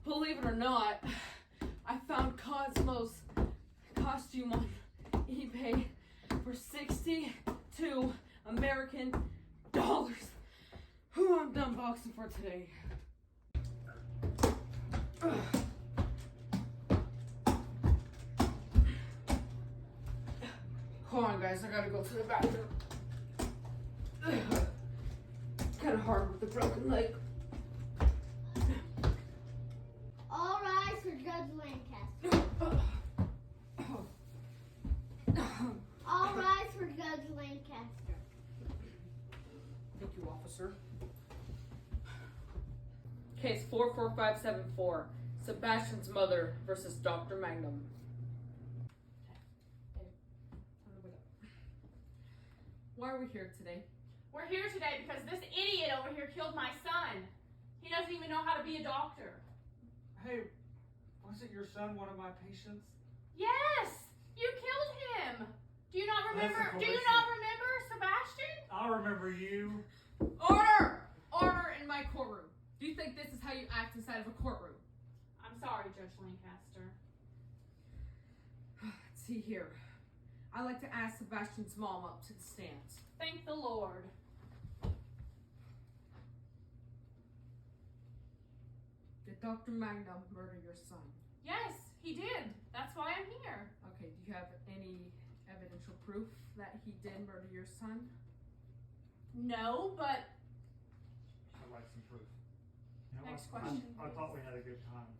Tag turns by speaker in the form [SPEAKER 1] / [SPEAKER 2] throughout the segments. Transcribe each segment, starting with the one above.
[SPEAKER 1] Believe it or not, I found Cosmo's costume on eBay for $62 American dollars. Who I'm done boxing for today. Hold on, guys, I gotta go to the bathroom. Kind of hard with the broken leg.
[SPEAKER 2] All rise for Judge Lancaster. All rise for Judge Lancaster.
[SPEAKER 1] Thank you, officer. Case 44574, Sebastian's mother versus Dr. Magnum. Why are we here today?
[SPEAKER 3] We're here today because this idiot over here killed my son. He doesn't even know how to be a doctor.
[SPEAKER 4] Hey, wasn't your son one of my patients?
[SPEAKER 3] Yes, you killed him. Do you not
[SPEAKER 4] That's
[SPEAKER 3] remember?
[SPEAKER 4] a
[SPEAKER 3] Do you not remember Sebastian?
[SPEAKER 4] I remember you.
[SPEAKER 1] Order! Order in my courtroom. Do you think this is how you act inside of a courtroom?
[SPEAKER 3] I'm sorry, Judge Lancaster.
[SPEAKER 1] See here. I'd like to ask Sebastian's mom up to the stand.
[SPEAKER 3] Thank the Lord.
[SPEAKER 1] Did Dr. Magnum murder your son?
[SPEAKER 3] Yes, he did. That's why I'm here.
[SPEAKER 1] Okay, do you have any evidential proof that he did murder your son?
[SPEAKER 3] No, but
[SPEAKER 4] I'd like some proof. You know,
[SPEAKER 3] Next
[SPEAKER 4] I
[SPEAKER 3] question,
[SPEAKER 4] thought
[SPEAKER 3] please.
[SPEAKER 4] we had a good time.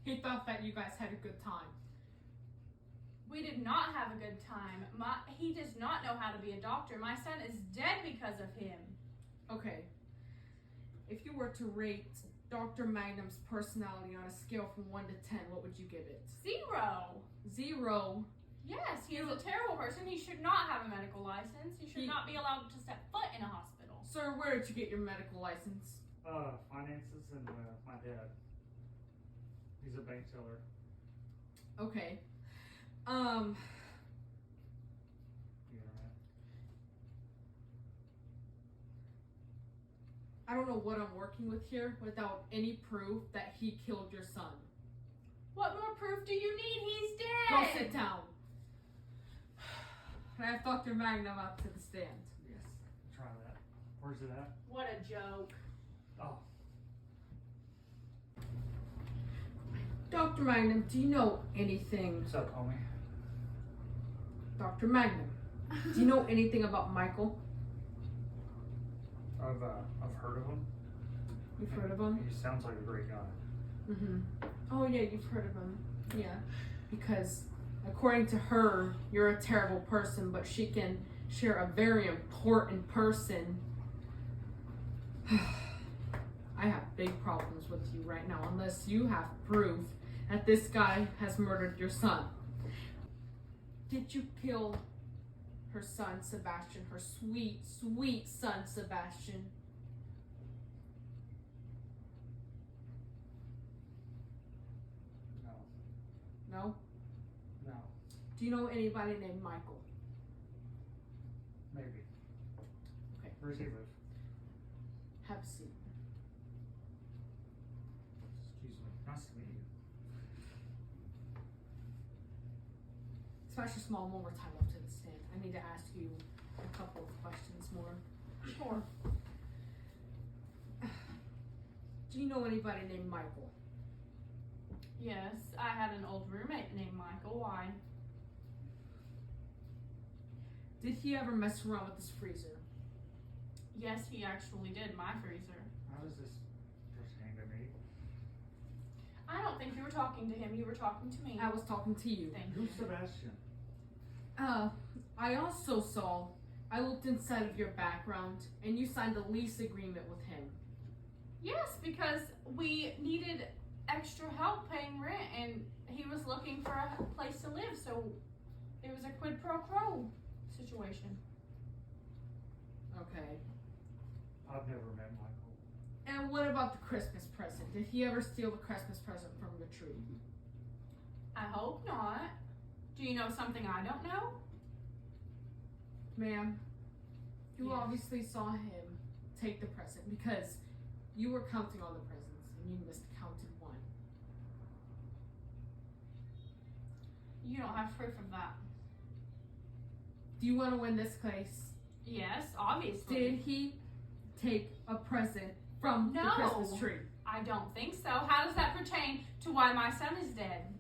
[SPEAKER 1] He thought that you guys had a good time.
[SPEAKER 3] we did not have a good time. He does not know how to be a doctor. My son is dead because of him.
[SPEAKER 1] Okay. If you were to rate Dr. Magnum's personality on a scale from 1 to 10, what would you give it?
[SPEAKER 3] 0.
[SPEAKER 1] 0.
[SPEAKER 3] Yes, he is a terrible person. He should not have a medical license. He should not be allowed to step foot in a hospital.
[SPEAKER 1] Sir, where did you get your medical license?
[SPEAKER 4] Finances and my dad. He's a bank teller.
[SPEAKER 1] Okay.
[SPEAKER 4] The internet.
[SPEAKER 1] I don't know what I'm working with here without any proof that he killed your son.
[SPEAKER 3] What more proof do you need? He's dead.
[SPEAKER 1] Go sit down. I have Dr. Magnum up to the stand.
[SPEAKER 4] Yes. Try that. Where's it at?
[SPEAKER 3] What a joke.
[SPEAKER 4] Oh.
[SPEAKER 1] Dr. Magnum, do you know anything?
[SPEAKER 4] What's up, homie?
[SPEAKER 1] Dr. Magnum, do you know anything about Michael?
[SPEAKER 4] I've heard of him.
[SPEAKER 1] You've heard of him?
[SPEAKER 4] He sounds like a great guy.
[SPEAKER 1] Mm-hmm. Oh, yeah, you've heard of him. Yeah. Because according to her, you're a terrible person, but she can share a very important person. I have big problems with you right now unless you have proof that this guy has murdered your son. Did you kill her son, Sebastian? Her sweet, sweet son, Sebastian?
[SPEAKER 4] No.
[SPEAKER 1] No?
[SPEAKER 4] No.
[SPEAKER 1] Do you know anybody named Michael?
[SPEAKER 4] Maybe.
[SPEAKER 1] Okay.
[SPEAKER 4] Where does he live?
[SPEAKER 1] Have a seat.
[SPEAKER 4] Excuse me. Nice to meet you.
[SPEAKER 1] Sebastian Small, one more time up to the stand. I need to ask you a couple of questions more.
[SPEAKER 3] Sure.
[SPEAKER 1] Do you know anybody named Michael?
[SPEAKER 3] Yes, I had an old roommate named Michael. Why?
[SPEAKER 1] Did he ever mess around with this freezer?
[SPEAKER 3] Yes, he actually did. My freezer.
[SPEAKER 4] How does this pertain to me?
[SPEAKER 3] I don't think you were talking to him. You were talking to me.
[SPEAKER 1] I was talking to you.
[SPEAKER 3] Thank you.
[SPEAKER 4] Who's Sebastian?
[SPEAKER 1] I also saw, I looked inside of your background and you signed a lease agreement with him.
[SPEAKER 3] Yes, because we needed extra help paying rent and he was looking for a place to live, so it was a quid pro quo situation.
[SPEAKER 1] Okay.
[SPEAKER 4] I've never met Michael.
[SPEAKER 1] And what about the Christmas present? Did he ever steal the Christmas present from your tree?
[SPEAKER 3] I hope not. Do you know something I don't know?
[SPEAKER 1] Ma'am, you
[SPEAKER 3] Yes.
[SPEAKER 1] obviously saw him take the present because You were counting all the presents and you miscounted one.
[SPEAKER 3] You don't have proof of that.
[SPEAKER 1] Do you want to win this case?
[SPEAKER 3] Yes, obviously.
[SPEAKER 1] Did he take a present from the
[SPEAKER 3] No.
[SPEAKER 1] Christmas tree?
[SPEAKER 3] I don't think so. How does that pertain to why my son is dead?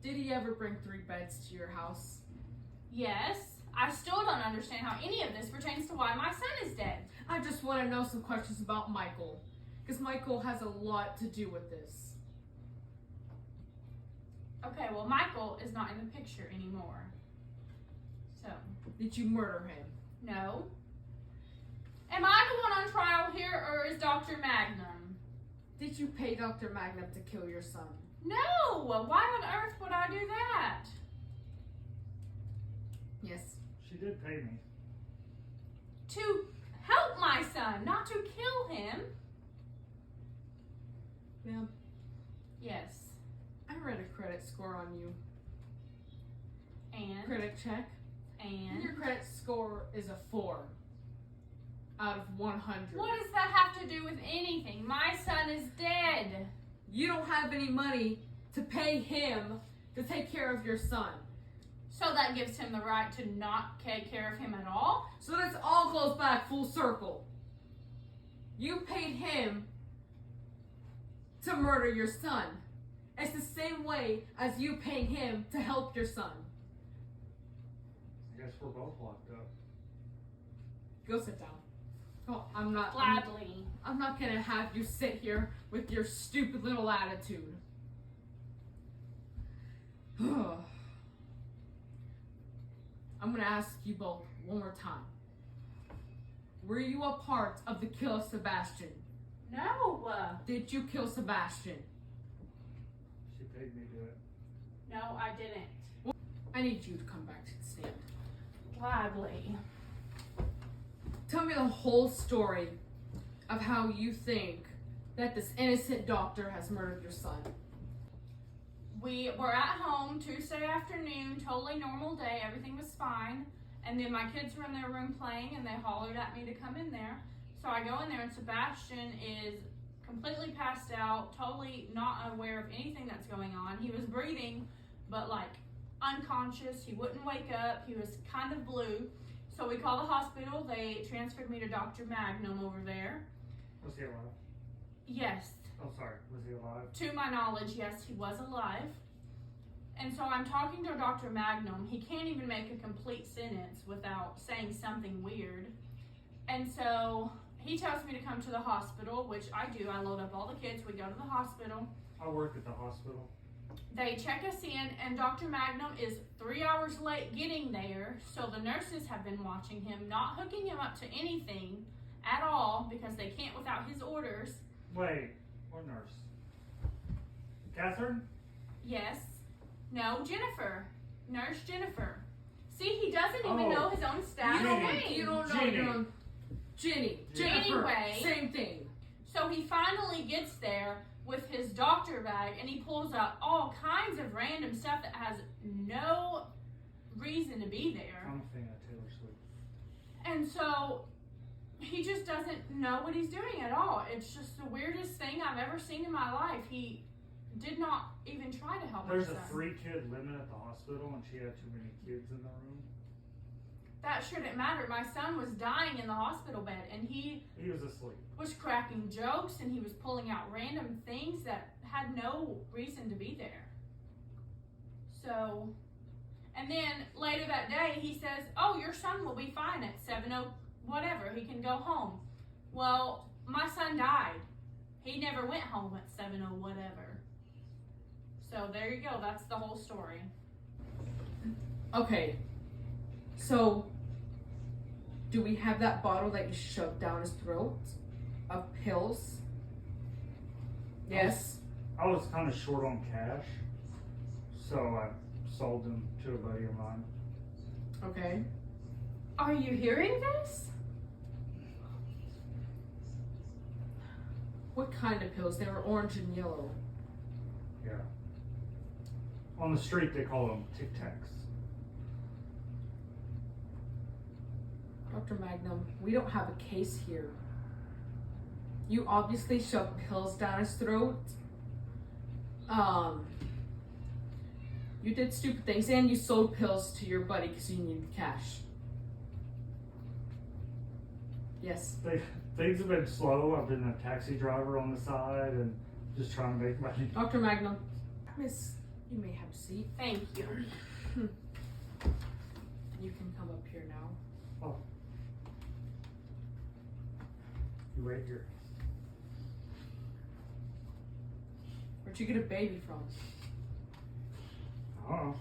[SPEAKER 1] Did he ever bring 3 beds to your house?
[SPEAKER 3] Yes. I still don't understand how any of this pertains to why my son is dead.
[SPEAKER 1] I just want to know some questions about Michael. Because Michael has a lot to do with this.
[SPEAKER 3] Okay, well, Michael is not in the picture anymore. So,
[SPEAKER 1] Did you murder him?
[SPEAKER 3] no. Am I the one on trial here, or is Dr. Magnum?
[SPEAKER 1] Did you pay Dr. Magnum to kill your son?
[SPEAKER 3] No! Why on earth would I do that?
[SPEAKER 1] Yes.
[SPEAKER 4] She did pay me.
[SPEAKER 3] To help my son, not to kill him.
[SPEAKER 1] Ma'am,
[SPEAKER 3] Yes.
[SPEAKER 1] I read a credit score on you.
[SPEAKER 3] And?
[SPEAKER 1] Credit check.
[SPEAKER 3] And?
[SPEAKER 1] Your credit score is a 4 out of 100.
[SPEAKER 3] What does that have to do with anything? My son is dead.
[SPEAKER 1] You don't have any money to pay him to take care of your son.
[SPEAKER 3] So that gives him the right to not take care of him at all?
[SPEAKER 1] So this all goes back full circle. You paid him to murder your son. It's the same way as you paying him to help your son.
[SPEAKER 4] I guess we're both locked up.
[SPEAKER 1] Go sit down. Oh, I'm not gonna have you sit here with your stupid little attitude. I'm gonna ask you both one more time. Were you a part of the kill of Sebastian?
[SPEAKER 3] No.
[SPEAKER 1] Did you kill Sebastian?
[SPEAKER 4] She paid me to do it.
[SPEAKER 3] No, I didn't.
[SPEAKER 1] I need you to come back to the stand.
[SPEAKER 3] Gladly.
[SPEAKER 1] Tell me the whole story of how you think that this innocent doctor has murdered your son.
[SPEAKER 3] We were at home Tuesday afternoon, totally normal day, everything was fine. And then my kids were in their room playing and they hollered at me to come in there. So I go in there and Sebastian is completely passed out, totally not aware of anything that's going on. He was breathing, but like unconscious. He wouldn't wake up. He was kind of blue. So we called the hospital. They transferred me to Dr. Magnum over there.
[SPEAKER 4] Was he alive?
[SPEAKER 3] Yes,
[SPEAKER 4] Oh, sorry. Was he alive?
[SPEAKER 3] to my knowledge, yes, he was alive. And so I'm talking to Dr. Magnum. He can't even make a complete sentence without saying something weird. And so he tells me to come to the hospital, which I do. I load up all the kids. We go to the hospital.
[SPEAKER 4] I work at the hospital.
[SPEAKER 3] They check us in, and Dr. Magnum is 3 hours late getting there. So the nurses have been watching him, not hooking him up to anything at all because they can't without his orders.
[SPEAKER 4] Wait, what nurse? Catherine?
[SPEAKER 3] Yes. No, Jennifer. Nurse Jennifer. See, he doesn't even
[SPEAKER 4] Oh.
[SPEAKER 3] know his own staff
[SPEAKER 4] Jenny.
[SPEAKER 3] name.
[SPEAKER 1] You don't know
[SPEAKER 4] Jenny.
[SPEAKER 1] your own. Jenny. Jennifer.
[SPEAKER 3] Anyway.
[SPEAKER 1] Same thing.
[SPEAKER 3] So he finally gets there with his doctor bag and he pulls out all kinds of random stuff that has no reason to be there.
[SPEAKER 4] I'm a fan of Taylor Swift.
[SPEAKER 3] And so he just doesn't know what he's doing at all. It's just the weirdest thing I've ever seen in my life. He did not even try to help
[SPEAKER 4] There's
[SPEAKER 3] my
[SPEAKER 4] a
[SPEAKER 3] son.
[SPEAKER 4] 3-kid limit at the hospital and she had too many kids in the room.
[SPEAKER 3] That shouldn't matter. My son was dying in the hospital bed and he
[SPEAKER 4] He was asleep.
[SPEAKER 3] was cracking jokes and he was pulling out random things that had no reason to be there. So, and then later that day he says, oh, your son will be fine at 7:00 whatever, he can go home. Well, my son died. He never went home at 7:00 whatever. So there you go, that's the whole story.
[SPEAKER 1] Okay. So, do we have that bottle that you shoved down his throat of pills? Yes.
[SPEAKER 4] I was kind of short on cash, so I sold them to a buddy of mine.
[SPEAKER 1] Okay.
[SPEAKER 3] Are you hearing this?
[SPEAKER 1] What kind of pills? They were orange and yellow.
[SPEAKER 4] Yeah. On the street, they call them Tic Tacs.
[SPEAKER 1] Dr. Magnum, we don't have a case here. You obviously shoved pills down his throat. You did stupid things, and you sold pills to your buddy because you needed cash. Yes.
[SPEAKER 4] Things have been slow. I've been a taxi driver on the side and just trying to make money.
[SPEAKER 1] Dr. Magnum. Miss, you may have a seat.
[SPEAKER 3] Thank you.
[SPEAKER 1] You can come up here now.
[SPEAKER 4] Oh. You wait here.
[SPEAKER 1] Where'd you get a baby from?
[SPEAKER 4] Oh.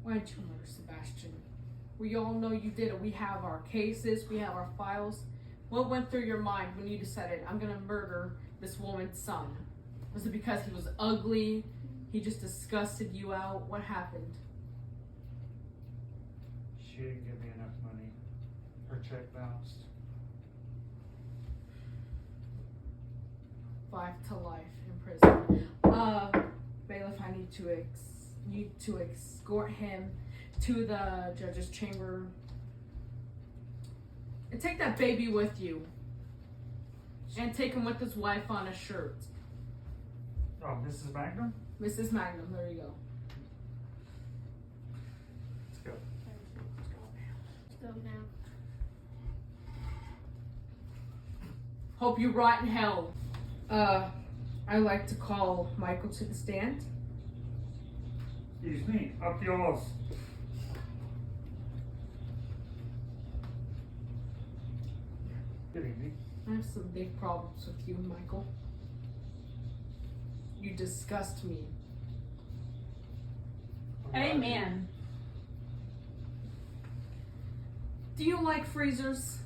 [SPEAKER 1] Why did you murder Sebastian? We all know you did it. We have our cases, we have our files. What went through your mind when you decided, I'm gonna murder this woman's son? Was it because he was ugly? He just disgusted you out? What happened?
[SPEAKER 4] She didn't give me enough money. Her check bounced.
[SPEAKER 1] 5 to life in prison. Bailiff, I need to escort him to the judge's chamber. And take that baby with you. And take him with his wife on a shirt.
[SPEAKER 4] Oh, Mrs. Magnum?
[SPEAKER 1] Mrs. Magnum, there you go.
[SPEAKER 4] Let's go.
[SPEAKER 2] Let's go now.
[SPEAKER 1] Hope you rot in hell. I like to call Michael to the stand.
[SPEAKER 4] Excuse me. Up yours. Good evening.
[SPEAKER 1] I have some big problems with you, Michael. You disgust me.
[SPEAKER 3] Amen.
[SPEAKER 1] Do you like freezers?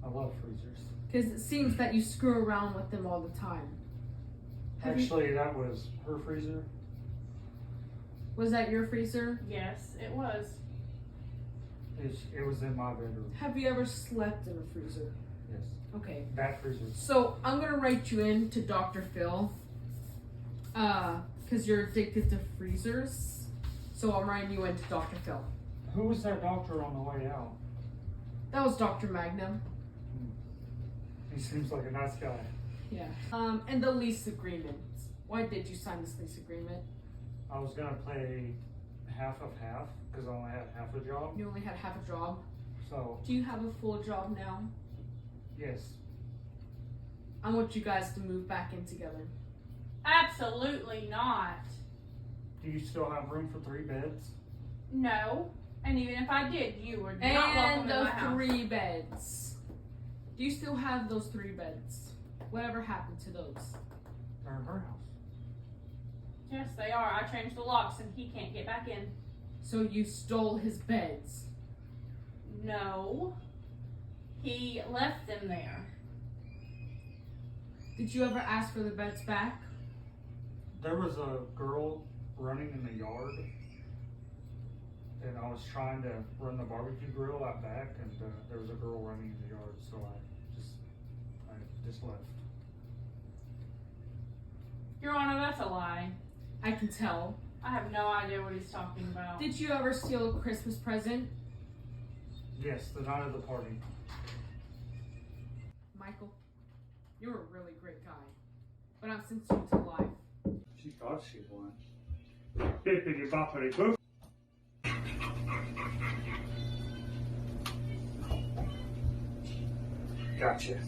[SPEAKER 4] I love freezers.
[SPEAKER 1] Because it seems that you screw around with them all the time.
[SPEAKER 4] Actually, that was her freezer.
[SPEAKER 1] Was that your freezer?
[SPEAKER 3] Yes, it was.
[SPEAKER 4] It was in my bedroom.
[SPEAKER 1] Have you ever slept in a freezer?
[SPEAKER 4] Yes.
[SPEAKER 1] Okay.
[SPEAKER 4] That freezer.
[SPEAKER 1] So I'm gonna write you in to Dr. Phil. Because you're addicted to freezers. So I'm writing you in to Dr. Phil.
[SPEAKER 4] Who was that doctor on the way out?
[SPEAKER 1] That was Dr. Magnum.
[SPEAKER 4] He seems like a nice guy.
[SPEAKER 1] Yeah. And the lease agreement. Why did you sign this lease agreement?
[SPEAKER 4] I was gonna play half of half because I only had half a job.
[SPEAKER 1] You only had half a job.
[SPEAKER 4] So
[SPEAKER 1] Do you have a full job now?
[SPEAKER 4] yes,
[SPEAKER 1] I want you guys to move back in together.
[SPEAKER 3] Absolutely not.
[SPEAKER 4] do you still have room for 3 beds?
[SPEAKER 3] No. And even if I did, you were not welcome
[SPEAKER 1] And
[SPEAKER 3] in
[SPEAKER 1] the
[SPEAKER 3] my house.
[SPEAKER 1] 3 beds. Do you still have those 3 beds? Whatever happened to those?
[SPEAKER 4] They're in her house.
[SPEAKER 3] Yes, they are. I changed the locks and he can't get back in.
[SPEAKER 1] So you stole his beds.
[SPEAKER 3] No. He left them there.
[SPEAKER 1] Did you ever ask for the beds back?
[SPEAKER 4] There was a girl running in the yard, and I was trying to run the barbecue grill out back, and there was a girl running in the yard, so I just left.
[SPEAKER 3] Your Honor, that's a lie.
[SPEAKER 1] I can tell.
[SPEAKER 3] I have no idea what he's talking about.
[SPEAKER 1] Did you ever steal a Christmas present?
[SPEAKER 4] Yes, the night of the party.
[SPEAKER 1] Michael, you're a really great guy. But I've sentenced you to life.
[SPEAKER 4] She thought she won. Bippity boppity boop. Gotcha.